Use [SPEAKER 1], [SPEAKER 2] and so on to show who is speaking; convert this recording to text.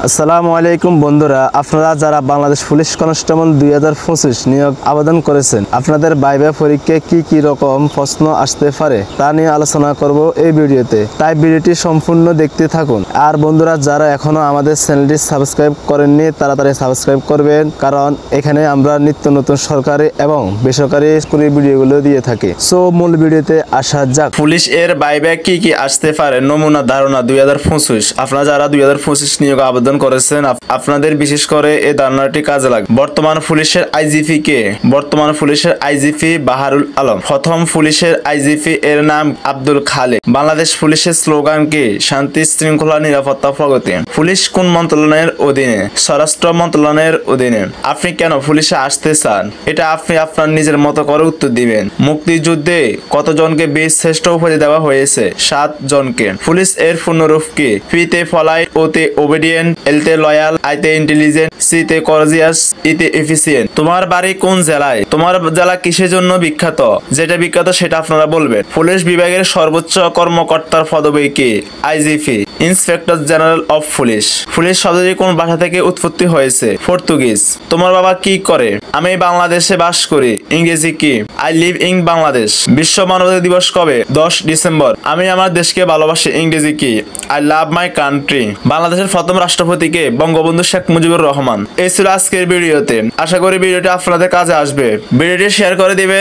[SPEAKER 1] আসসালামু আলাইকুম বন্ধুরা, আপনারা যারা বাংলাদেশ পুলিশ কনস্টেবল 2025 নিয়োগ আবেদন করেছেন, আপনাদের ভাইভা পরীক্ষায় কি রকম প্রশ্ন আসতে পারে তা নিয়ে আলোচনা করব এই ভিডিওতে। তাই ভিডিওটি সম্পূর্ণ দেখতে থাকুন। আর বন্ধুরা, যারা এখনো আমাদের চ্যানেলটি সাবস্ক্রাইব করেননি তাড়াতাড়ি সাবস্ক্রাইব করবেন, কারণ এখানে আমরা নিত্য নতুন সরকারি এবং বেসরকারি স্কুলের ভিডিওগুলো দিয়ে থাকি। সো মূল ভিডিওতে আসা যাক। পুলিশ এর ভাইভা কি আসতে পারে নমুনা ধারণা 2025। আপনারা যারা 2025 নিয়োগ আবেদন করেছেন, আপনাদের বিশেষ করে এই ধারণাটি কাজে লাগবে। বর্তমান পুলিশের আইজিপি কে? বর্তমান পুলিশের আইজিপি বাহারুল আলম। প্রথম পুলিশের আইজিপি এর নাম আব্দুল খালেক। বাংলাদেশ পুলিশের স্লোগান কি? শান্তি, শৃঙ্খলা, নিরাপত্তা, প্রগতি। পুলিশ কোন মন্ত্রণালয়ের অধীনে? স্বরাষ্ট্র মন্ত্রণালয়ের অধীনে। আপনি কেন পুলিশে আসতে চান? এটা আপনি আপনার নিজের মতো করে উত্তর দিবেন। মুক্তিযুদ্ধে কতজনকে বীর শ্রেষ্ঠ উপাধি দেওয়া হয়েছে? 7 জনকে। পুলিশ এর পূর্ণরূপ কি? পি-তে পলাইট, ও-তে ওবিডিয়েন্ট, এল-তে লয়াল, আই-তে ইন্টেলিজেন্ট, সি-তে কর্জিয়াস, ই-তে এফিসিয়েন্ট। তোমার বাড়ি কোন জেলায়? তোমার জেলা কিসের জন্য বিখ্যাত? যেটা বিখ্যাত সেটা আপনারা বলবেন। পুলিশ বিভাগের সর্বোচ্চ কর্মকর্তার পদবি কি? IGP, inspector general of police. Police শব্দটি কোন ভাষা থেকে উৎপত্তি হয়েছে? পর্তুগিজ। তোমার বাবা কি করে? আমি বাংলাদেশে বাস করি। ইংরেজি কি? I live in Bangladesh. বিশ্ব মানবাধিকার দিবস কবে? 10 ডিসেম্বর। আমি আমার দেশকে ভালোবাসি। ইংরেজি কি? I love my country. বাংলাদেশের প্রথম রাষ্ট্রপতি কে? বঙ্গবন্ধু শেখ মুজিবুর রহমান। এই ছিল আজকের ভিডিওতে। আশা করি ভিডিওটি আপনাদের কাজে আসবে। ভিডিওটি শেয়ার করে দিবেন।